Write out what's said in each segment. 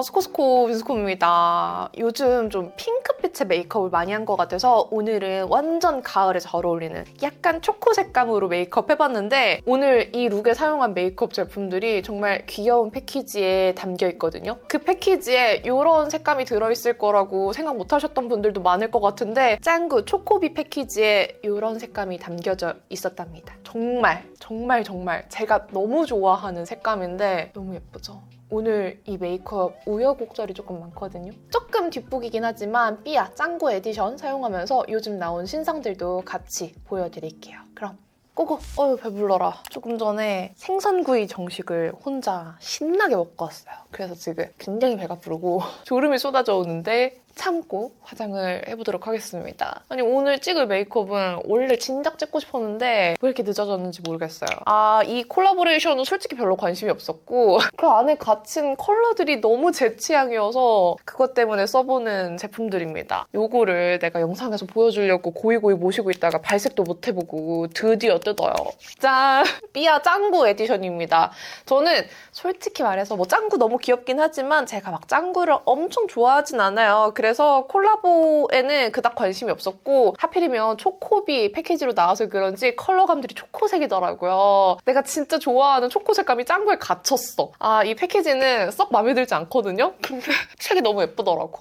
스코스코 빈스콤입니다. 요즘 좀 핑크빛의 메이크업을 많이 한 것 같아서 오늘은 완전 가을에 잘 어울리는 약간 초코 색감으로 메이크업 해봤는데 오늘 이 룩에 사용한 메이크업 제품들이 정말 귀여운 패키지에 담겨 있거든요. 그 패키지에 이런 색감이 들어있을 거라고 생각 못 하셨던 분들도 많을 것 같은데 짱구 초코비 패키지에 이런 색감이 담겨져 있었답니다. 정말 제가 너무 좋아하는 색감인데 너무 예쁘죠? 오늘 이 메이크업 우여곡절이 조금 많거든요. 조금 뒷북이긴 하지만 삐아 짱구 에디션 사용하면서 요즘 나온 신상들도 같이 보여드릴게요. 그럼 고고! 배불러라. 조금 전에 생선구이 정식을 혼자 신나게 먹고 왔어요. 그래서 지금 굉장히 배가 부르고 졸음이 쏟아져 오는데 참고 화장을 해보도록 하겠습니다. 아니 오늘 찍을 메이크업은 원래 진작 찍고 싶었는데 왜 이렇게 늦어졌는지 모르겠어요. 이 콜라보레이션은 솔직히 별로 관심이 없었고 그 안에 갇힌 컬러들이 너무 제 취향이어서 그것 때문에 써보는 제품들입니다. 요거를 내가 영상에서 보여주려고 고이고이 모시고 있다가 발색도 못 해보고 드디어 뜯어요. 짠! 삐아 짱구 에디션입니다. 저는 솔직히 말해서 뭐 짱구 너무 귀엽긴 하지만 제가 막 짱구를 엄청 좋아하진 않아요. 그래서 콜라보에는 그닥 관심이 없었고 하필이면 초코비 패키지로 나와서 그런지 컬러감들이 초코색이더라고요. 내가 진짜 좋아하는 초코색감이 짱구에 갇혔어. 이 패키지는 썩 마음에 들지 않거든요? 근데 색이 너무 예쁘더라고.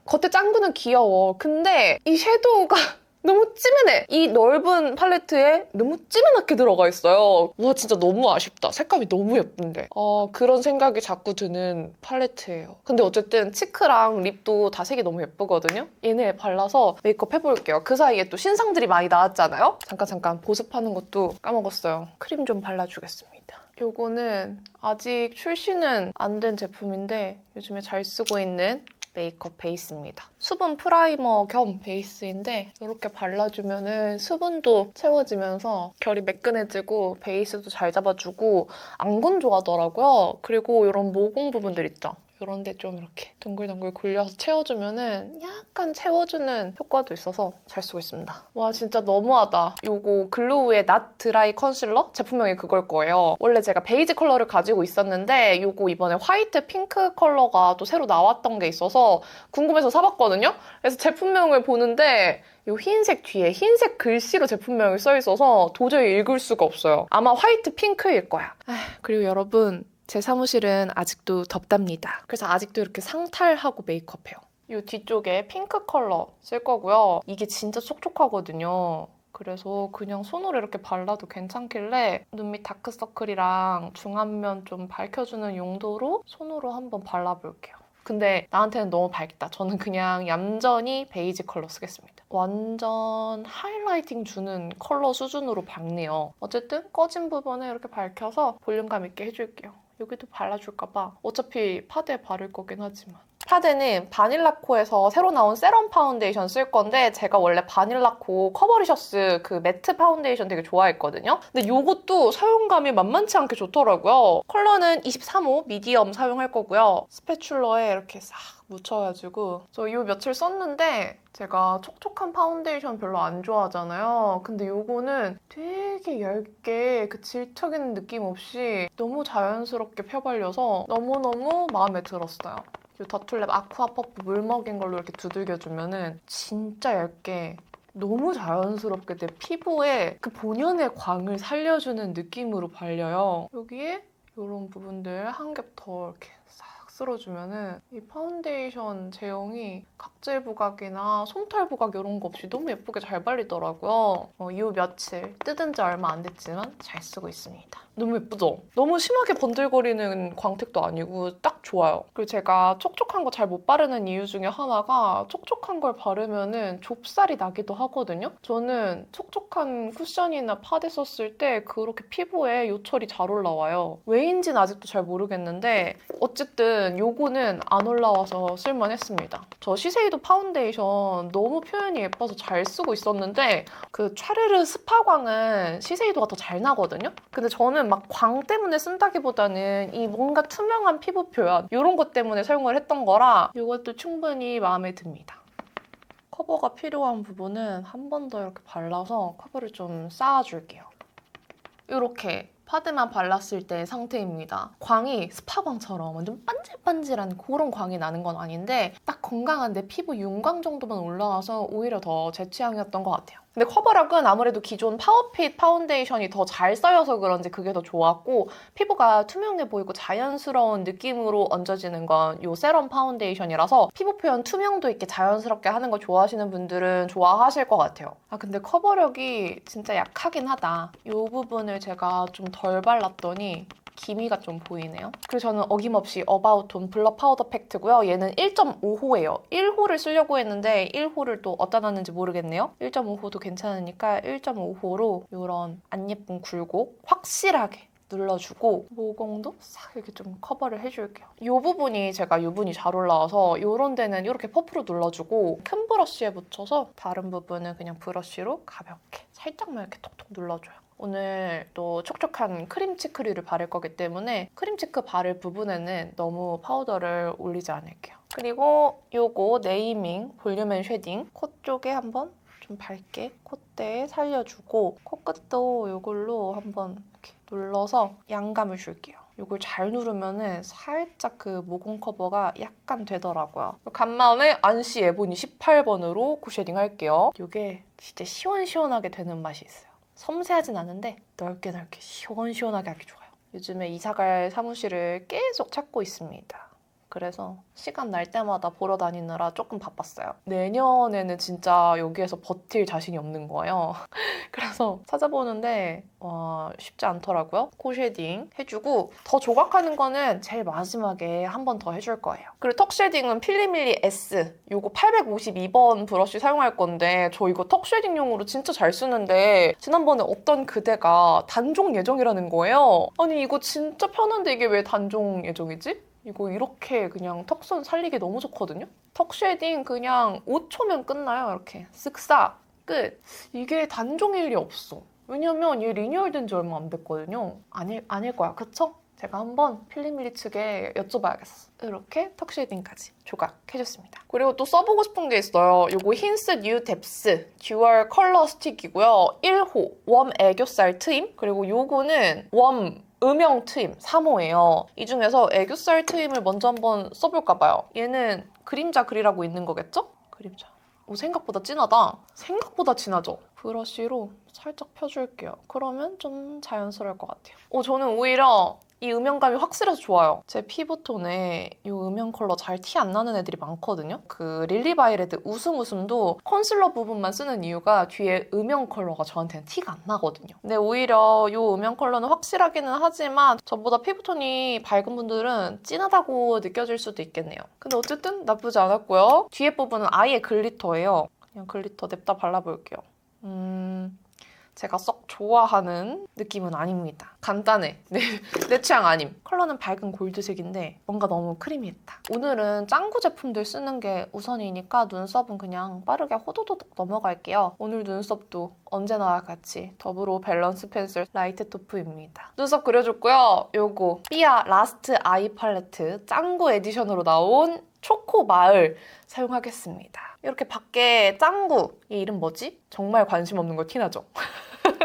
겉에 짱구는 귀여워. 근데 이 섀도우가 너무 찌мен해. 이 넓은 팔레트에 너무 찌мен하게 들어가 있어요. 와 진짜 너무 아쉽다. 색감이 너무 예쁜데. 그런 생각이 자꾸 드는 팔레트예요. 근데 어쨌든 치크랑 립도 다 색이 너무 예쁘거든요. 얘네 발라서 메이크업 해볼게요. 그 사이에 또 신상들이 많이 나왔잖아요. 잠깐 보습하는 것도 까먹었어요. 크림 좀 발라주겠습니다. 요거는 아직 출시는 안 된 제품인데 요즘에 잘 쓰고 있는 메이크업 베이스입니다. 수분 프라이머 겸 베이스인데 이렇게 발라주면은 수분도 채워지면서 결이 매끈해지고 베이스도 잘 잡아주고 안 건조하더라고요. 그리고 이런 모공 부분들 있죠? 이런 데 좀 이렇게 둥글둥글 굴려서 채워주면은 약간 채워주는 효과도 있어서 잘 쓰고 있습니다. 와 진짜 너무하다. 요거 글로우의 낫 드라이 컨실러? 제품명이 그걸 거예요. 원래 제가 베이지 컬러를 가지고 있었는데 요거 이번에 화이트 핑크 컬러가 또 새로 나왔던 게 있어서 궁금해서 사봤거든요? 그래서 제품명을 보는데 이 흰색 뒤에 흰색 글씨로 제품명이 써있어서 도저히 읽을 수가 없어요. 아마 화이트 핑크일 거야. 그리고 여러분 제 사무실은 아직도 덥답니다. 그래서 아직도 이렇게 상탈하고 메이크업해요. 이 뒤쪽에 핑크 컬러 쓸 거고요. 이게 진짜 촉촉하거든요. 그래서 그냥 손으로 이렇게 발라도 괜찮길래 눈 밑 다크서클이랑 중안면 좀 밝혀주는 용도로 손으로 한번 발라볼게요. 근데 나한테는 너무 밝다. 저는 그냥 얌전히 베이지 컬러 쓰겠습니다. 완전 하이라이팅 주는 컬러 수준으로 밝네요. 어쨌든 꺼진 부분에 이렇게 밝혀서 볼륨감 있게 해줄게요. 여기도 발라줄까봐 어차피 파데에 바를 거긴 하지만 파데는 바닐라코에서 새로 나온 세럼 파운데이션 쓸 건데 제가 원래 바닐라코 커버리셔스 그 매트 파운데이션 되게 좋아했거든요. 근데 이것도 사용감이 만만치 않게 좋더라고요. 컬러는 23호 미디엄 사용할 거고요. 스패츌러에 이렇게 싹 묻혀가지고 저 이 며칠 썼는데 제가 촉촉한 파운데이션 별로 안 좋아하잖아요. 근데 이거는 되게 얇게 그 질척이는 느낌 없이 너무 자연스럽게 펴발려서 너무너무 마음에 들었어요. 이 더툴랩 아쿠아 퍼프 물 먹인 걸로 이렇게 두들겨주면은 진짜 얇게 너무 자연스럽게 내 피부에 그 본연의 광을 살려주는 느낌으로 발려요. 여기에 이런 부분들 한 겹 더 이렇게 싹 쓸어주면은 이 파운데이션 제형이 각질 부각이나 솜털 부각 이런 거 없이 너무 예쁘게 잘 발리더라고요. 이 며칠 뜯은 지 얼마 안 됐지만 잘 쓰고 있습니다. 너무 예쁘죠? 너무 심하게 번들거리는 광택도 아니고 딱 좋아요. 그리고 제가 촉촉한 거 잘 못 바르는 이유 중에 하나가 촉촉한 걸 바르면은 좁쌀이 나기도 하거든요. 저는 촉촉한 쿠션이나 파데 썼을 때 그렇게 피부에 요철이 잘 올라와요. 왜인지는 아직도 잘 모르겠는데 어쨌든 요거는 안 올라와서 쓸만했습니다. 저 시세이도 파운데이션 너무 표현이 예뻐서 잘 쓰고 있었는데 그 촤르르 스파광은 시세이도가 더 잘 나거든요. 근데 저는 막 광 때문에 쓴다기보다는 이 뭔가 투명한 피부 표현 이런 것 때문에 사용을 했던 거라 이것도 충분히 마음에 듭니다. 커버가 필요한 부분은 한 번 더 이렇게 발라서 커버를 좀 쌓아줄게요. 이렇게 파데만 발랐을 때 상태입니다. 광이 스파광처럼 완전 반질반질한 그런 광이 나는 건 아닌데 딱 건강한 내 피부 윤광 정도만 올라와서 오히려 더 제 취향이었던 것 같아요. 근데 커버력은 아무래도 기존 파워핏 파운데이션이 더 잘 쌓여서 그런지 그게 더 좋았고 피부가 투명해 보이고 자연스러운 느낌으로 얹어지는 건 이 세럼 파운데이션이라서 피부 표현 투명도 있게 자연스럽게 하는 거 좋아하시는 분들은 좋아하실 것 같아요. 아 근데 커버력이 진짜 약하긴 하다. 이 부분을 제가 좀 덜 발랐더니 기미가 좀 보이네요. 그리고 저는 어김없이 어바웃톤 블러 파우더 팩트고요. 얘는 1.5호예요. 1호를 쓰려고 했는데 1호를 또 어디다 놨는지 모르겠네요. 1.5호도 괜찮으니까 1.5호로 이런 안 예쁜 굴곡 확실하게 눌러주고 모공도 싹 이렇게 좀 커버를 해줄게요. 이 부분이 제가 유분이 잘 올라와서 이런 데는 이렇게 퍼프로 눌러주고 큰 브러쉬에 묻혀서 다른 부분은 그냥 브러쉬로 가볍게 살짝만 이렇게 톡톡 눌러줘요. 오늘 또 촉촉한 크림치크류를 바를 거기 때문에 크림치크 바를 부분에는 너무 파우더를 올리지 않을게요. 그리고 요거 네이밍 볼륨 앤 쉐딩 코 쪽에 한번 좀 밝게 콧대에 살려주고 코끝도 이걸로 한번 이렇게 눌러서 양감을 줄게요. 이걸 잘 누르면은 살짝 그 모공 커버가 약간 되더라고요. 간마음에 안시 에보니 18번으로 코 쉐딩 할게요. 이게 진짜 시원시원하게 되는 맛이 있어요. 섬세하진 않은데 넓게 시원시원하게 하기 좋아요. 요즘에 이사갈 사무실을 계속 찾고 있습니다. 그래서 시간 날 때마다 보러 다니느라 조금 바빴어요. 내년에는 진짜 여기에서 버틸 자신이 없는 거예요. 그래서 찾아보는데 쉽지 않더라고요. 코 쉐딩 해주고 더 조각하는 거는 제일 마지막에 한 번 더 해줄 거예요. 그리고 턱 쉐딩은 필리밀리 S 요거 852번 브러쉬 사용할 건데 저 이거 턱 쉐딩용으로 진짜 잘 쓰는데 지난번에 어떤 그대가 단종 예정이라는 거예요. 아니 이거 진짜 편한데 이게 왜 단종 예정이지? 이거 이렇게 그냥 턱선 살리기 너무 좋거든요? 턱 쉐딩 그냥 5초면 끝나요. 이렇게 쓱싹 끝. 이게 단종일 리 없어. 왜냐면 얘 리뉴얼 된 지 얼마 안 됐거든요. 아닐 거야. 그쵸? 제가 한번 필리밀리 측에 여쭤봐야겠어. 이렇게 턱 쉐딩까지 조각해줬습니다. 그리고 또 써보고 싶은 게 있어요. 이거 힌스 뉴 뎁스 듀얼 컬러 스틱이고요. 1호 웜 애교살 트임 그리고 요거는 웜 음영 트임 3호예요. 이 중에서 애교살 트임을 먼저 한번 써볼까 봐요. 얘는 그림자 그리라고 있는 거겠죠? 그림자. 오, 생각보다 진하다. 생각보다 진하죠? 브러쉬로 살짝 펴줄게요. 그러면 좀 자연스러울 것 같아요. 저는 오히려 이 음영감이 확실해서 좋아요. 제 피부톤에 이 음영 컬러 잘 티 안 나는 애들이 많거든요. 그 릴리바이레드 웃음도 컨실러 부분만 쓰는 이유가 뒤에 음영 컬러가 저한테는 티가 안 나거든요. 근데 오히려 이 음영 컬러는 확실하기는 하지만 저보다 피부톤이 밝은 분들은 진하다고 느껴질 수도 있겠네요. 근데 어쨌든 나쁘지 않았고요. 뒤에 부분은 아예 글리터예요. 그냥 글리터 냅다 발라볼게요. 제가 썩 좋아하는 느낌은 아닙니다. 간단해. 내 취향 아님. 컬러는 밝은 골드색인데 뭔가 너무 크리미했다. 오늘은 짱구 제품들 쓰는 게 우선이니까 눈썹은 그냥 빠르게 호도도둑 넘어갈게요. 오늘 눈썹도 언제나 같이 더불어 밸런스 펜슬 라이트 토프입니다. 눈썹 그려줬고요. 요거 삐아 라스트 아이 팔레트 짱구 에디션으로 나온 초코 마을 사용하겠습니다. 이렇게 밖에 짱구, 얘 이름 뭐지? 정말 관심 없는 거 티나죠?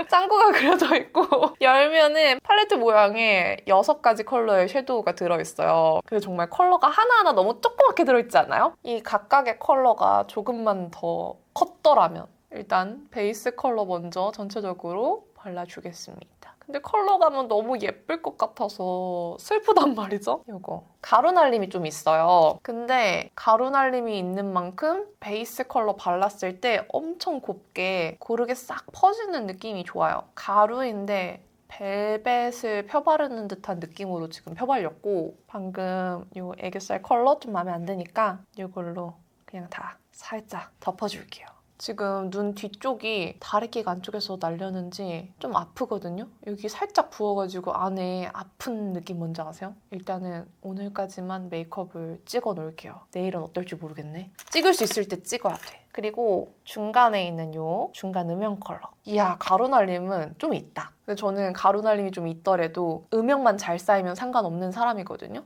짱구가 그려져 있고 열면은 팔레트 모양의 6가지 컬러의 섀도우가 들어있어요. 그래서 정말 컬러가 하나하나 너무 조그맣게 들어있지 않아요? 이 각각의 컬러가 조금만 더 컸더라면 일단 베이스 컬러 먼저 전체적으로 발라주겠습니다. 근데 컬러감은 너무 예쁠 것 같아서 슬프단 말이죠? 이거 가루 날림이 좀 있어요. 근데 가루 날림이 있는 만큼 베이스 컬러 발랐을 때 엄청 곱게 고르게 싹 퍼지는 느낌이 좋아요. 가루인데 벨벳을 펴바르는 듯한 느낌으로 지금 펴발렸고 방금 이 애교살 컬러 좀 마음에 안 드니까 이걸로 그냥 다 살짝 덮어줄게요. 지금 눈 뒤쪽이 다래끼가 안쪽에서 날렸는지 좀 아프거든요? 여기 살짝 부어가지고 안에 아픈 느낌 뭔지 아세요? 일단은 오늘까지만 메이크업을 찍어 놓을게요. 내일은 어떨지 모르겠네. 찍을 수 있을 때 찍어야 돼. 그리고 중간에 있는 요 중간 음영 컬러. 이야, 가루 날림은 좀 있다. 근데 저는 가루 날림이 좀 있더라도 음영만 잘 쌓이면 상관없는 사람이거든요?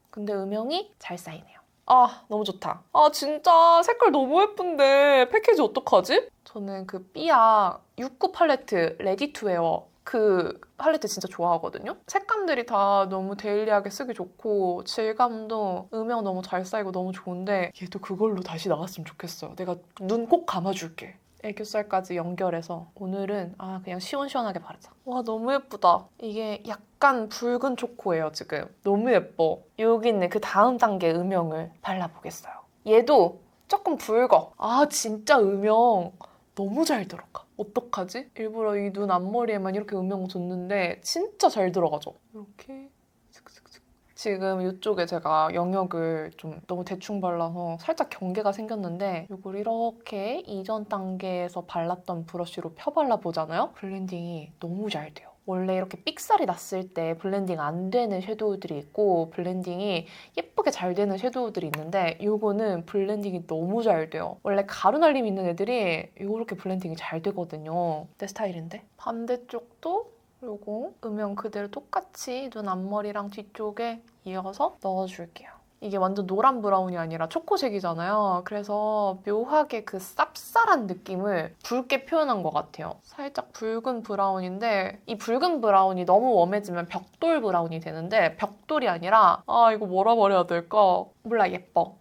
근데 음영이 잘 쌓이네요. 아, 너무 좋다. 아, 진짜 색깔 너무 예쁜데 패키지 어떡하지? 저는 그 삐아 69 팔레트 레디 투 웨어 그 팔레트 진짜 좋아하거든요. 색감들이 다 너무 데일리하게 쓰기 좋고 질감도 음영 너무 잘 쌓이고 너무 좋은데 얘도 그걸로 다시 나왔으면 좋겠어요. 내가 눈 꼭 감아줄게. 애교살까지 연결해서 오늘은 그냥 시원시원하게 바르자. 와 너무 예쁘다. 이게 약간 붉은 초코예요 지금. 너무 예뻐. 여기 있는 그 다음 단계 음영을 발라보겠어요. 얘도 조금 붉어. 진짜 음영 너무 잘 들어가. 어떡하지? 일부러 이 눈 앞머리에만 이렇게 음영 줬는데 진짜 잘 들어가죠? 이렇게 슥슥슥. 지금 이쪽에 제가 영역을 좀 너무 대충 발라서 살짝 경계가 생겼는데 이걸 이렇게 이전 단계에서 발랐던 브러쉬로 펴발라보잖아요? 블렌딩이 너무 잘 돼요. 원래 이렇게 삑살이 났을 때 블렌딩 안 되는 섀도우들이 있고 블렌딩이 예쁘게 잘 되는 섀도우들이 있는데 이거는 블렌딩이 너무 잘 돼요. 원래 가루날림 있는 애들이 이렇게 블렌딩이 잘 되거든요. 내 스타일인데? 반대쪽도 요거 음영 그대로 똑같이 눈 앞머리랑 뒤쪽에 이어서 넣어줄게요. 이게 완전 노란 브라운이 아니라 초코색이잖아요. 그래서 묘하게 그 쌉쌀한 느낌을 붉게 표현한 것 같아요. 살짝 붉은 브라운인데 이 붉은 브라운이 너무 웜해지면 벽돌 브라운이 되는데 벽돌이 아니라 이거 뭐라 말해야 될까? 몰라, 예뻐.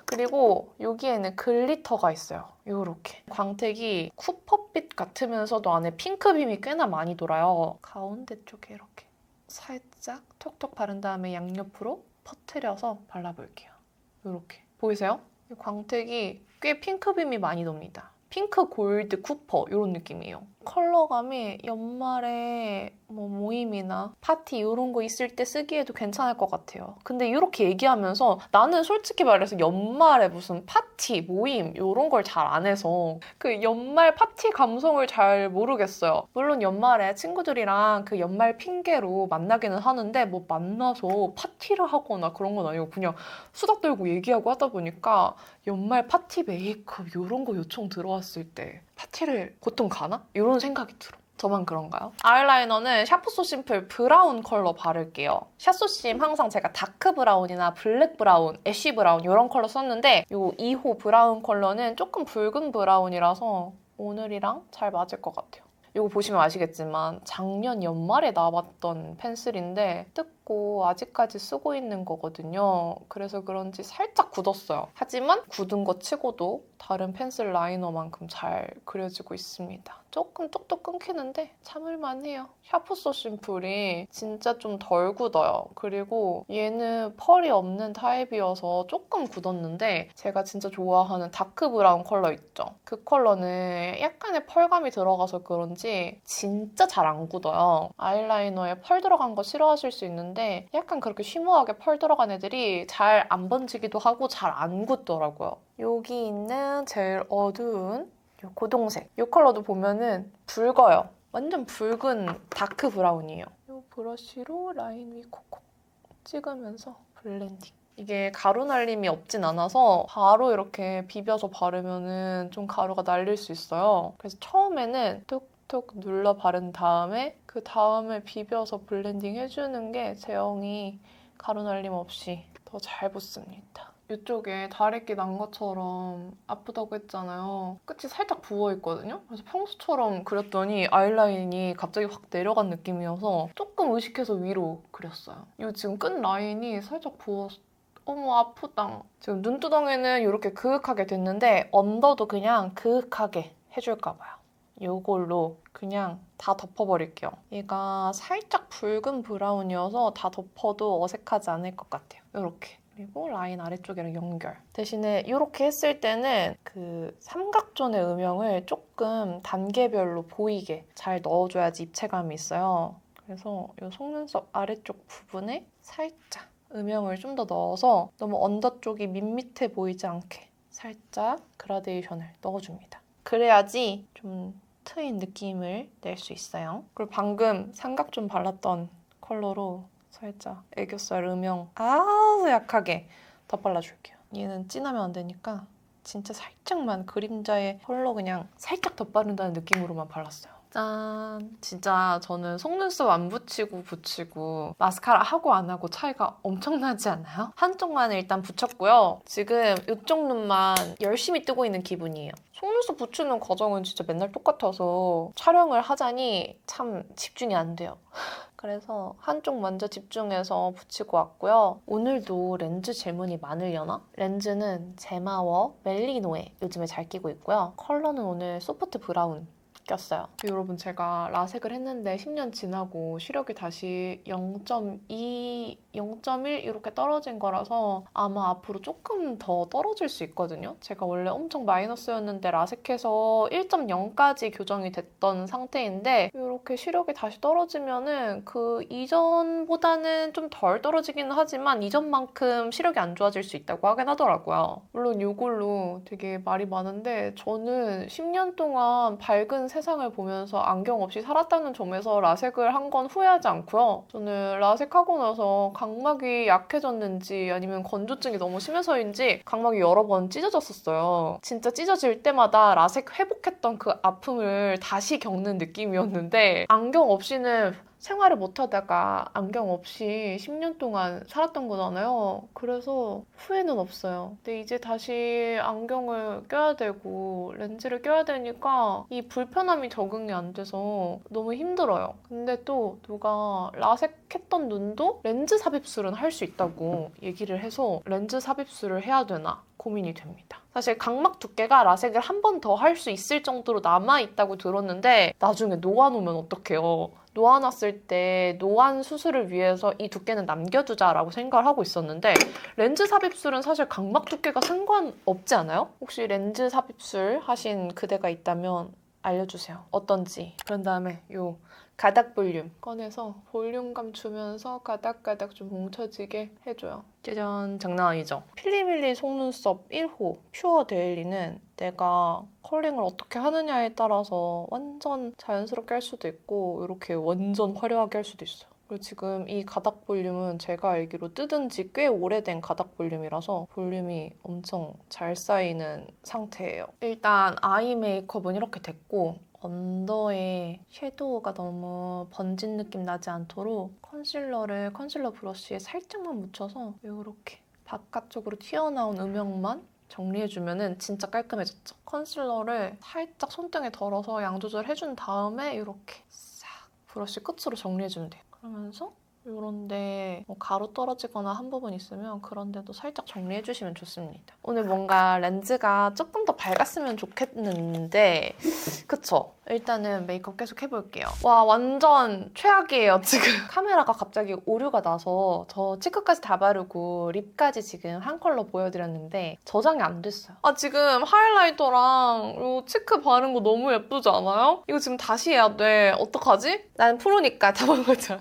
그리고 여기에는 글리터가 있어요. 요렇게. 광택이 쿠퍼빛 같으면서도 안에 핑크빔이 꽤나 많이 돌아요. 가운데 쪽에 이렇게 살짝 톡톡 바른 다음에 양옆으로 퍼트려서 발라볼게요. 이렇게. 보이세요? 이 광택이 꽤 핑크빔이 많이 돕니다. 핑크 골드 쿠퍼 이런 느낌이에요. 컬러감이 연말에 모임이나 파티 이런 거 있을 때 쓰기에도 괜찮을 것 같아요. 근데 이렇게 얘기하면서 나는 솔직히 말해서 연말에 무슨 파티, 모임 이런 걸 잘 안 해서 그 연말 파티 감성을 잘 모르겠어요. 물론 연말에 친구들이랑 그 연말 핑계로 만나기는 하는데 뭐 만나서 파티를 하거나 그런 건 아니고 그냥 수다 떨고 얘기하고 하다 보니까 연말 파티 메이크업 이런 거 요청 들어왔을 때 파티를 보통 가나? 이런 생각이 들어. 저만 그런가요? 아이라이너는 샤프소 심플 브라운 컬러 바를게요. 샤소심 항상 제가 다크 브라운이나 블랙 브라운, 애쉬 브라운 이런 컬러 썼는데 이 2호 브라운 컬러는 조금 붉은 브라운이라서 오늘이랑 잘 맞을 것 같아요. 이거 보시면 아시겠지만 작년 연말에 나왔던 펜슬인데 뜯고 아직까지 쓰고 있는 거거든요. 그래서 그런지 살짝 굳었어요. 하지만 굳은 거 치고도 다른 펜슬 라이너만큼 잘 그려지고 있습니다. 조금 뚝뚝 끊기는데 참을만 해요. 샤프소 심플이 진짜 좀 덜 굳어요. 그리고 얘는 펄이 없는 타입이어서 조금 굳었는데 제가 진짜 좋아하는 다크 브라운 컬러 있죠? 그 컬러는 약간의 펄감이 들어가서 그런지 진짜 잘 안 굳어요. 아이라이너에 펄 들어간 거 싫어하실 수 있는데 약간 그렇게 쉬머하게 펄 들어간 애들이 잘 안 번지기도 하고 잘 안 굳더라고요. 여기 있는 제일 어두운 이 고동색. 이 컬러도 보면은 붉어요. 완전 붉은 다크 브라운이에요. 이 브러쉬로 라인 위 콕콕 찍으면서 블렌딩. 이게 가루 날림이 없진 않아서 바로 이렇게 비벼서 바르면은 좀 가루가 날릴 수 있어요. 그래서 처음에는 툭툭 눌러 바른 다음에 그 다음에 비벼서 블렌딩 해주는 게 제형이 가루 날림 없이 더 잘 붙습니다. 이쪽에 다래끼 난 것처럼 아프다고 했잖아요. 끝이 살짝 부어있거든요? 그래서 평소처럼 그렸더니 아이라인이 갑자기 확 내려간 느낌이어서 조금 의식해서 위로 그렸어요. 이 지금 끝 라인이 살짝 부어서 어머 아프다. 지금 눈두덩이는 이렇게 그윽하게 됐는데 언더도 그냥 그윽하게 해줄까 봐요. 이걸로 그냥 다 덮어버릴게요. 얘가 살짝 붉은 브라운이어서 다 덮어도 어색하지 않을 것 같아요. 이렇게. 그리고 라인 아래쪽이랑 연결. 대신에 이렇게 했을 때는 그 삼각존의 음영을 조금 단계별로 보이게 잘 넣어줘야지 입체감이 있어요. 그래서 이 속눈썹 아래쪽 부분에 살짝 음영을 좀 더 넣어서 너무 언더 쪽이 밋밋해 보이지 않게 살짝 그라데이션을 넣어줍니다. 그래야지 좀 트인 느낌을 낼 수 있어요. 그리고 방금 삼각존 발랐던 컬러로 살짝 애교살 음영 아주 약하게 덧발라줄게요. 얘는 진하면 안 되니까 진짜 살짝만 그림자의 컬러 그냥 살짝 덧바른다는 느낌으로만 발랐어요. 짠! 진짜 저는 속눈썹 안 붙이고 마스카라 하고 안 하고 차이가 엄청나지 않아요? 한쪽만 일단 붙였고요. 지금 이쪽 눈만 열심히 뜨고 있는 기분이에요. 속눈썹 붙이는 과정은 진짜 맨날 똑같아서 촬영을 하자니 참 집중이 안 돼요. 그래서 한쪽 먼저 집중해서 붙이고 왔고요. 오늘도 렌즈 질문이 많으려나? 렌즈는 제마워 멜리노에 요즘에 잘 끼고 있고요. 컬러는 오늘 소프트 브라운 꼈어요. 여러분 제가 라섹을 했는데 10년 지나고 시력이 다시 0.2, 0.1 이렇게 떨어진 거라서 아마 앞으로 조금 더 떨어질 수 있거든요. 제가 원래 엄청 마이너스였는데 라섹해서 1.0까지 교정이 됐던 상태인데 이렇게 시력이 다시 떨어지면은 그 이전보다는 좀 덜 떨어지긴 하지만 이전만큼 시력이 안 좋아질 수 있다고 하긴 하더라고요. 물론 이걸로 되게 말이 많은데 저는 10년 동안 밝은 세상을 보면서 안경 없이 살았다는 점에서 라섹을 한 건 후회하지 않고요. 저는 라섹하고 나서 각막이 약해졌는지 아니면 건조증이 너무 심해서인지 각막이 여러 번 찢어졌었어요. 진짜 찢어질 때마다 라섹 회복했던 그 아픔을 다시 겪는 느낌이었는데 안경 없이는 생활을 못하다가 안경 없이 10년 동안 살았던 거잖아요. 그래서 후회는 없어요. 근데 이제 다시 안경을 껴야 되고 렌즈를 껴야 되니까 이 불편함이 적응이 안 돼서 너무 힘들어요. 근데 또 누가 라섹했던 눈도 렌즈 삽입술은 할 수 있다고 얘기를 해서 렌즈 삽입술을 해야 되나 고민이 됩니다. 사실 각막 두께가 라섹을 한 번 더 할 수 있을 정도로 남아있다고 들었는데 나중에 놓아놓으면 어떡해요. 놓아놨을 때 노안 수술을 위해서 이 두께는 남겨두자라고 생각을 하고 있었는데 렌즈 삽입술은 사실 각막 두께가 상관없지 않아요? 혹시 렌즈 삽입술 하신 그대가 있다면 알려주세요. 어떤지. 그런 다음에 요 가닥 볼륨 꺼내서 볼륨감 주면서 가닥가닥 좀 뭉쳐지게 해줘요. 짜잔! 장난 아니죠? 필리밀리 속눈썹 1호 퓨어 데일리는 내가 컬링을 어떻게 하느냐에 따라서 완전 자연스럽게 할 수도 있고 이렇게 완전 화려하게 할 수도 있어요. 그리고 지금 이 가닥 볼륨은 제가 알기로 뜯은 지 꽤 오래된 가닥 볼륨이라서 볼륨이 엄청 잘 쌓이는 상태예요. 일단 아이 메이크업은 이렇게 됐고 언더에 섀도우가 너무 번진 느낌 나지 않도록 컨실러를 컨실러 브러쉬에 살짝만 묻혀서 이렇게 바깥쪽으로 튀어나온 음영만 정리해주면 진짜 깔끔해졌죠. 컨실러를 살짝 손등에 덜어서 양 조절해준 다음에 이렇게 싹 브러쉬 끝으로 정리해주면 돼요. 그러면서 이런데 뭐 가루 떨어지거나 한 부분 있으면 그런 데도 살짝 정리해주시면 좋습니다. 오늘 뭔가 렌즈가 조금 더 밝았으면 좋겠는데 그쵸? 일단은 메이크업 계속 해볼게요. 와 완전 최악이에요 지금. 카메라가 갑자기 오류가 나서 저 치크까지 다 바르고 립까지 지금 한 컬러 보여드렸는데 저장이 안 됐어요. 아 지금 하이라이터랑 이 치크 바른 거 너무 예쁘지 않아요? 이거 지금 다시 해야 돼. 어떡하지? 나는 프로니까 다 바르자.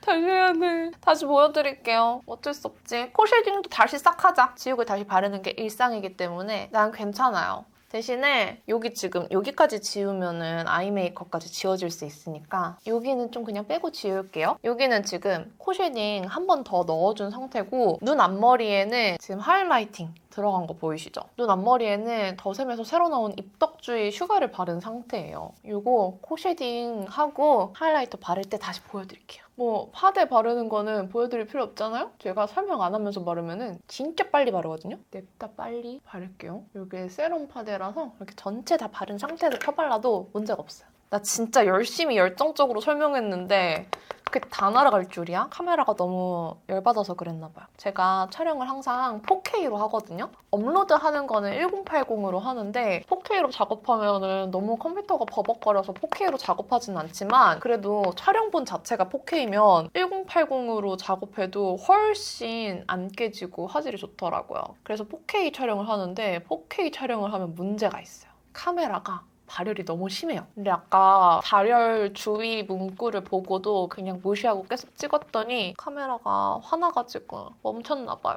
다시 해야 돼. 다시 보여드릴게요. 어쩔 수 없지. 코 쉐딩도 다시 싹 하자. 지우개 다시 바르는 게 일상이기 때문에 난 괜찮아요. 대신에 여기 지금 여기까지 지우면은 아이 메이크업까지 지워질 수 있으니까 여기는 좀 그냥 빼고 지울게요. 여기는 지금 코 쉐딩 한 번 더 넣어준 상태고 눈 앞머리에는 지금 하이라이팅 들어간 거 보이시죠? 눈 앞머리에는 더샘에서 새로 나온 입덕주의 슈가를 바른 상태예요. 이거 코 쉐딩하고 하이라이터 바를 때 다시 보여드릴게요. 뭐 파데 바르는 거는 보여드릴 필요 없잖아요? 제가 설명 안 하면서 바르면은 진짜 빨리 바르거든요? 냅다 빨리 바를게요. 이게 세럼 파데라서 이렇게 전체 다 바른 상태에서 펴발라도 문제가 없어요. 나 진짜 열심히 열정적으로 설명했는데 그게 다 날아갈 줄이야? 카메라가 너무 열받아서 그랬나 봐요. 제가 촬영을 항상 4K로 하거든요? 업로드하는 거는 1080으로 하는데 4K로 작업하면 너무 컴퓨터가 버벅거려서 4K로 작업하진 않지만 그래도 촬영본 자체가 4K면 1080으로 작업해도 훨씬 안 깨지고 화질이 좋더라고요. 그래서 4K 촬영을 하는데 4K 촬영을 하면 문제가 있어요. 카메라가 발열이 너무 심해요. 근데 아까 발열 주의 문구를 보고도 그냥 무시하고 계속 찍었더니 카메라가 화나가지고 멈췄나 봐요.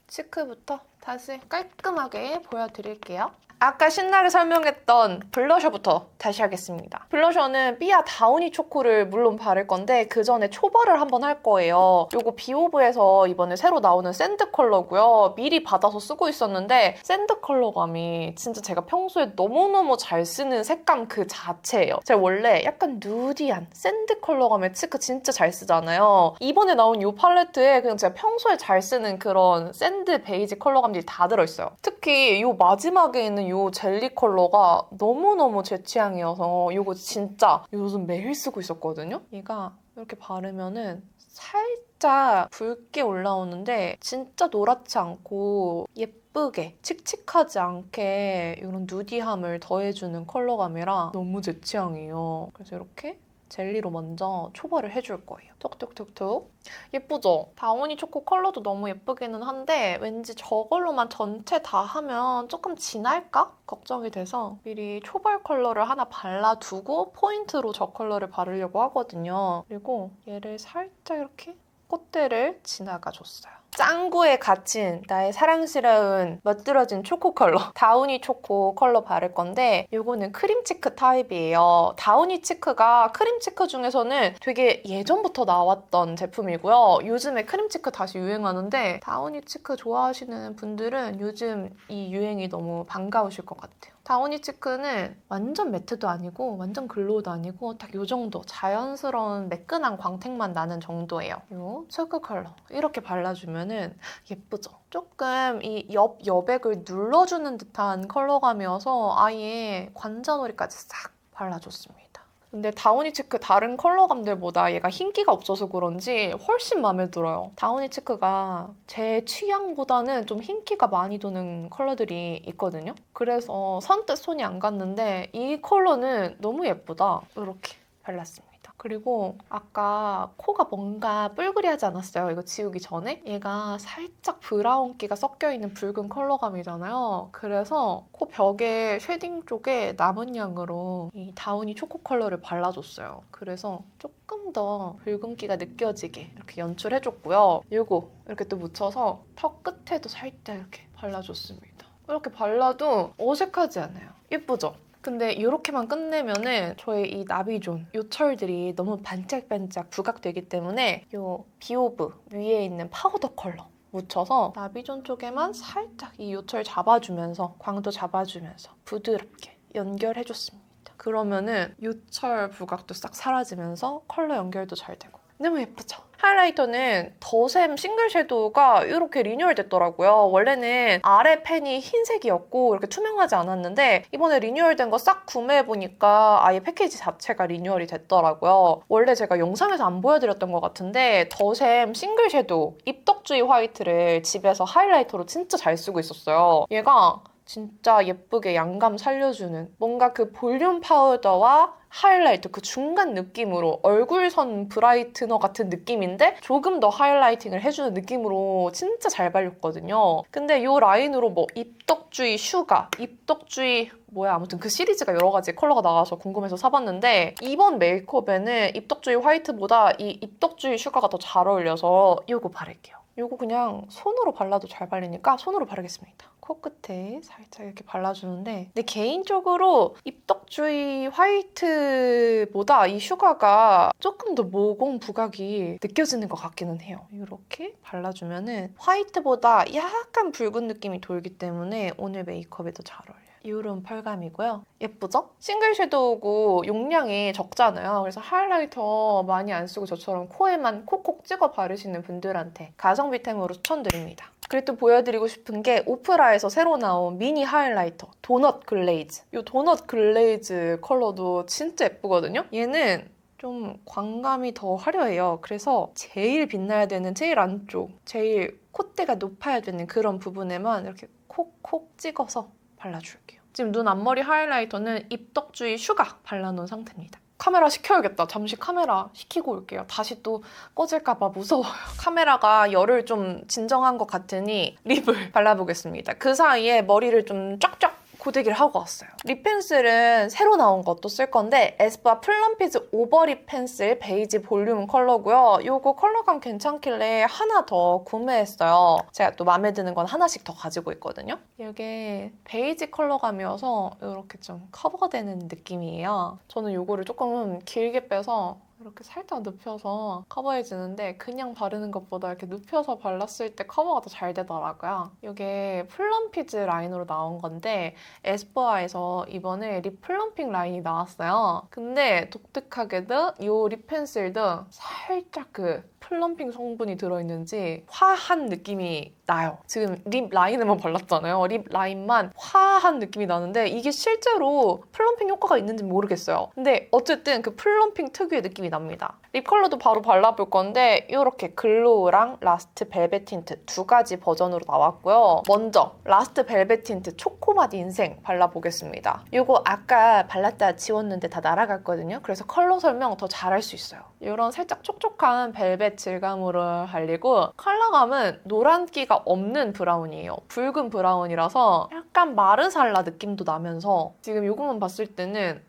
치크부터 다시 깔끔하게 보여드릴게요. 아까 신나게 설명했던 블러셔부터 다시 하겠습니다. 블러셔는 삐아 다우니 초코를 물론 바를 건데 그 전에 초벌을 한번 할 거예요. 요거 비오브에서 이번에 새로 나오는 샌드 컬러고요. 미리 받아서 쓰고 있었는데 샌드 컬러감이 진짜 제가 평소에 너무너무 잘 쓰는 색감 그 자체예요. 제가 원래 약간 누디한 샌드 컬러감의 치크 진짜 잘 쓰잖아요. 이번에 나온 이 팔레트에 그냥 제가 평소에 잘 쓰는 그런 샌드 베이지 컬러감들이 다 들어있어요. 특히 이 마지막에 있는 이 젤리 컬러가 너무너무 제 취향이어서 이거 진짜 요즘 매일 쓰고 있었거든요. 얘가 이렇게 바르면은 살짝 붉게 올라오는데 진짜 노랗지 않고 예쁘게 칙칙하지 않게 이런 누디함을 더해주는 컬러감이라 너무 제 취향이에요. 그래서 이렇게 젤리로 먼저 초벌을 해줄 거예요. 톡톡톡톡. 예쁘죠? 다우니 초코 컬러도 너무 예쁘기는 한데 왠지 저걸로만 전체 다 하면 조금 진할까? 걱정이 돼서 미리 초벌 컬러를 하나 발라두고 포인트로 저 컬러를 바르려고 하거든요. 그리고 얘를 살짝 이렇게 콧대를 지나가줬어요. 짱구에 갇힌 나의 사랑스러운 멋들어진 초코 컬러 다우니 초코 컬러 바를 건데 이거는 크림치크 타입이에요. 다우니 치크가 크림치크 중에서는 되게 예전부터 나왔던 제품이고요. 요즘에 크림치크 다시 유행하는데 다우니 치크 좋아하시는 분들은 요즘 이 유행이 너무 반가우실 것 같아요. 다우니 치크는 완전 매트도 아니고 완전 글로우도 아니고 딱 이 정도 자연스러운 매끈한 광택만 나는 정도예요. 이 초코 컬러 이렇게 발라주면은 예쁘죠? 조금 이 여백을 눌러주는 듯한 컬러감이어서 아예 관자놀이까지 싹 발라줬습니다. 근데 다우니 치크 다른 컬러감들보다 얘가 흰기가 없어서 그런지 훨씬 마음에 들어요. 다우니 치크가 제 취향보다는 좀 흰기가 많이 도는 컬러들이 있거든요. 그래서 선뜻 손이 안 갔는데 이 컬러는 너무 예쁘다. 이렇게 발랐습니다. 그리고 아까 코가 뭔가 뿔그리하지 않았어요? 이거 지우기 전에? 얘가 살짝 브라운기가 섞여있는 붉은 컬러감이잖아요. 그래서 코 벽에 쉐딩 쪽에 남은 양으로 이 다우니 초코 컬러를 발라줬어요. 그래서 조금 더 붉은기가 느껴지게 이렇게 연출해줬고요. 이거 이렇게 또 묻혀서 턱 끝에도 살짝 이렇게 발라줬습니다. 이렇게 발라도 어색하지 않아요. 예쁘죠? 근데 이렇게만 끝내면은 저의 이 나비존 요철들이 너무 반짝반짝 부각되기 때문에 이 비오브 위에 있는 파우더 컬러 묻혀서 나비존 쪽에만 살짝 이 요철 잡아주면서 광도 잡아주면서 부드럽게 연결해줬습니다. 그러면은 요철 부각도 싹 사라지면서 컬러 연결도 잘 되고 너무 예쁘죠? 하이라이터는 더샘 싱글 섀도우가 이렇게 리뉴얼 됐더라고요. 원래는 아래 펜이 흰색이었고 이렇게 투명하지 않았는데 이번에 리뉴얼된 거 싹 구매해보니까 아예 패키지 자체가 리뉴얼이 됐더라고요. 원래 제가 영상에서 안 보여드렸던 것 같은데 더샘 싱글 섀도우 입덕주의 화이트를 집에서 하이라이터로 진짜 잘 쓰고 있었어요. 얘가 진짜 예쁘게 양감 살려주는 뭔가 그 볼륨 파우더와 하이라이터 그 중간 느낌으로 얼굴선 브라이트너 같은 느낌인데 조금 더 하이라이팅을 해주는 느낌으로 진짜 잘 발렸거든요. 근데 이 라인으로 뭐 입덕주의 슈가, 입덕주의 뭐야 아무튼 그 시리즈가 여러 가지 컬러가 나와서 궁금해서 사봤는데 이번 메이크업에는 입덕주의 화이트보다 이 입덕주의 슈가가 더 잘 어울려서 이거 바를게요. 이거 그냥 손으로 발라도 잘 발리니까 손으로 바르겠습니다. 코끝에 살짝 이렇게 발라주는데 근데 개인적으로 입덕주의 화이트보다 이 슈가가 조금 더 모공 부각이 느껴지는 것 같기는 해요. 이렇게 발라주면은 화이트보다 약간 붉은 느낌이 돌기 때문에 오늘 메이크업에도 잘 어울려요. 이런 펄감이고요. 예쁘죠? 싱글 섀도우고 용량이 적잖아요. 그래서 하이라이터 많이 안 쓰고 저처럼 코에만 콕콕 찍어 바르시는 분들한테 가성비템으로 추천드립니다. 그리고 또 보여드리고 싶은 게 오프라에서 새로 나온 미니 하이라이터 도넛 글레이즈. 이 도넛 글레이즈 컬러도 진짜 예쁘거든요. 얘는 좀 광감이 더 화려해요. 그래서 제일 빛나야 되는 제일 안쪽, 제일 콧대가 높아야 되는 그런 부분에만 이렇게 콕콕 찍어서 발라줄게요. 지금 눈 앞머리 하이라이터는 입덕주의 슈가 발라놓은 상태입니다. 카메라 시켜야겠다. 잠시 카메라 시키고 올게요. 다시 또 꺼질까봐 무서워요. 카메라가 열을 좀 진정한 것 같으니 립을 발라보겠습니다. 그 사이에 머리를 좀 쫙쫙 고데기를 하고 왔어요. 립 펜슬은 새로 나온 것도 쓸 건데 에스쁘아 플럼피즈 오버립 펜슬 베이지 볼륨 컬러고요. 이거 컬러감 괜찮길래 하나 더 구매했어요. 제가 또 마음에 드는 건 하나씩 더 가지고 있거든요. 이게 베이지 컬러감이어서 이렇게 좀 커버되는 느낌이에요. 저는 이거를 조금 길게 빼서 이렇게 살짝 눕혀서 커버해주는데 그냥 바르는 것보다 이렇게 눕혀서 발랐을 때 커버가 더 잘 되더라고요. 이게 플럼피즈 라인으로 나온 건데 에스쁘아에서 이번에 립 플럼핑 라인이 나왔어요. 근데 독특하게도 이 립 펜슬도 살짝 그 플럼핑 성분이 들어있는지 화한 느낌이 나요. 지금 립 라인에만 발랐잖아요. 립 라인만 화한 느낌이 나는데 이게 실제로 플럼핑 효과가 있는지 모르겠어요. 근데 어쨌든 그 플럼핑 특유의 느낌이 납니다. 립 컬러도 바로 발라볼 건데 이렇게 글로우랑 라스트 벨벳 틴트 두 가지 버전으로 나왔고요. 먼저 라스트 벨벳 틴트 초코맛 인생 발라보겠습니다. 이거 아까 발랐다 지웠는데 다 날아갔거든요. 그래서 컬러 설명 더 잘할 수 있어요. 이런 살짝 촉촉한 벨벳 질감으로 발리고 컬러감은 노란기가 없는 브라운이에요. 붉은 브라운이라서 약간 마르살라 느낌도 나면서 지금 이것만 봤을 때는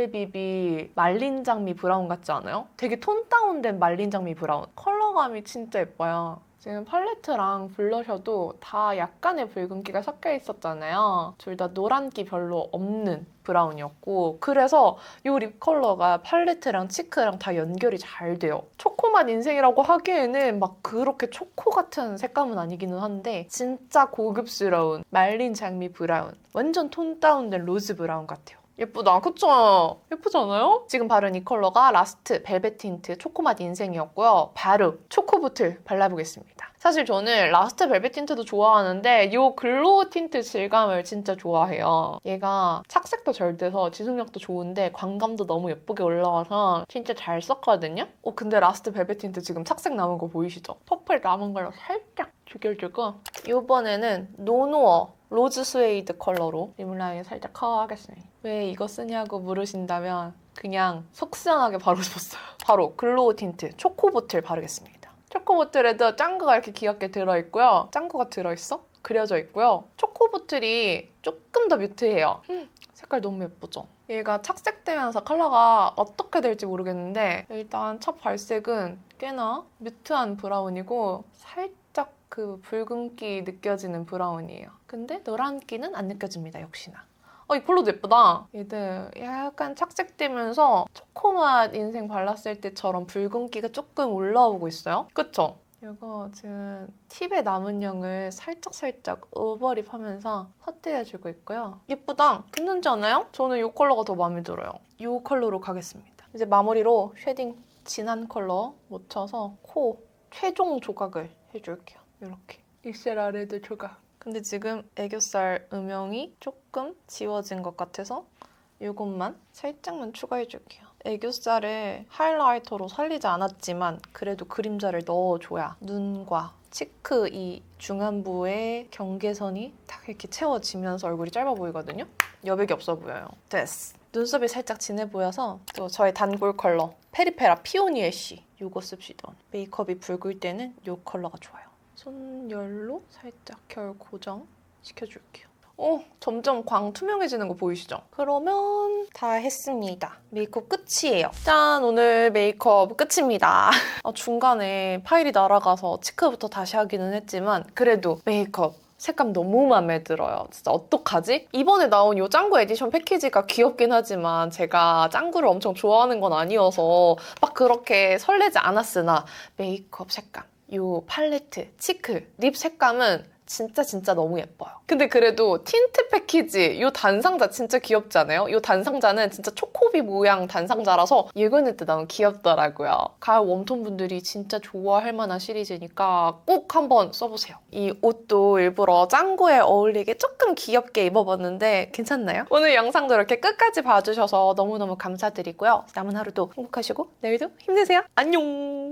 MLBB 말린 장미 브라운 같지 않아요? 되게 톤 다운된 말린 장미 브라운. 컬러감이 진짜 예뻐요. 지금 팔레트랑 블러셔도 다 약간의 붉은기가 섞여 있었잖아요. 둘 다 노란기 별로 없는 브라운이었고 그래서 이 립 컬러가 팔레트랑 치크랑 다 연결이 잘 돼요. 초코맛 인생이라고 하기에는 막 그렇게 초코 같은 색감은 아니기는 한데 진짜 고급스러운 말린 장미 브라운. 완전 톤 다운된 로즈 브라운 같아요. 예쁘다. 그쵸? 예쁘지 않아요? 지금 바른 이 컬러가 라스트 벨벳 틴트 초코맛 인생이었고요. 바로 초코부틀 발라보겠습니다. 사실 저는 라스트 벨벳 틴트도 좋아하는데 이 글로우 틴트 질감을 진짜 좋아해요. 얘가 착색도 잘 돼서 지속력도 좋은데 광감도 너무 예쁘게 올라와서 진짜 잘 썼거든요? 근데 라스트 벨벳 틴트 지금 착색 남은 거 보이시죠? 퍼플 남은 걸로 살짝 죽여주고 이번에는 노노어 로즈 스웨이드 컬러로 립 라인 살짝 커버하겠습니다. 왜 이거 쓰냐고 물으신다면 그냥 속 시원하게 바르고 싶었어요. 바로 글로우 틴트 초코보틀 바르겠습니다. 초코보틀에도 짱구가 이렇게 귀엽게 들어있고요. 짱구가 들어있어? 그려져 있고요. 초코보틀이 조금 더 뮤트해요. 색깔 너무 예쁘죠? 얘가 착색되면서 컬러가 어떻게 될지 모르겠는데 일단 첫 발색은 꽤나 뮤트한 브라운이고 살짝 그 붉은기 느껴지는 브라운이에요. 근데 노란기는 안 느껴집니다, 역시나. 이 컬러도 예쁘다. 얘들 약간 착색되면서 초코맛 인생 발랐을 때처럼 붉은기가 조금 올라오고 있어요. 그쵸? 이거 지금 팁의 남은 양을 살짝 오버립 하면서 헛대해주고 있고요. 예쁘다. 괜찮지 않아요? 저는 이 컬러가 더 마음에 들어요. 이 컬러로 가겠습니다. 이제 마무리로 쉐딩 진한 컬러 묻혀서 코 최종 조각을 해줄게요. 이렇게. 익셀 레드 조각. 근데 지금 애교살 음영이 조금 지워진 것 같아서 이것만 살짝만 추가해줄게요. 애교살을 하이라이터로 살리지 않았지만 그래도 그림자를 넣어줘야 눈과 치크 이 중안부의 경계선이 딱 이렇게 채워지면서 얼굴이 짧아 보이거든요? 여백이 없어 보여요. 됐어. 눈썹이 살짝 진해 보여서 또 저의 단골 컬러 페리페라 피오니 애쉬 이거 씁시다. 메이크업이 붉을 때는 이 컬러가 좋아요. 손열로 살짝 결 고정 시켜줄게요. 점점 광 투명해지는 거 보이시죠? 그러면 다 했습니다. 메이크업 끝이에요. 짠! 오늘 메이크업 끝입니다. 중간에 파일이 날아가서 치크부터 다시 하기는 했지만 그래도 메이크업 색감 너무 마음에 들어요. 진짜 어떡하지? 이번에 나온 이 짱구 에디션 패키지가 귀엽긴 하지만 제가 짱구를 엄청 좋아하는 건 아니어서 막 그렇게 설레지 않았으나 메이크업 색감 이 팔레트, 치크, 립 색감은 진짜 너무 예뻐요. 근데 그래도 틴트 패키지 이 단상자 진짜 귀엽지 않아요? 이 단상자는 진짜 초코비 모양 단상자라서 읽어낼 때 너무 귀엽더라고요. 가을 웜톤 분들이 진짜 좋아할 만한 시리즈니까 꼭 한번 써보세요. 이 옷도 일부러 짱구에 어울리게 조금 귀엽게 입어봤는데 괜찮나요? 오늘 영상도 이렇게 끝까지 봐주셔서 너무너무 감사드리고요. 남은 하루도 행복하시고 내일도 힘내세요. 안녕!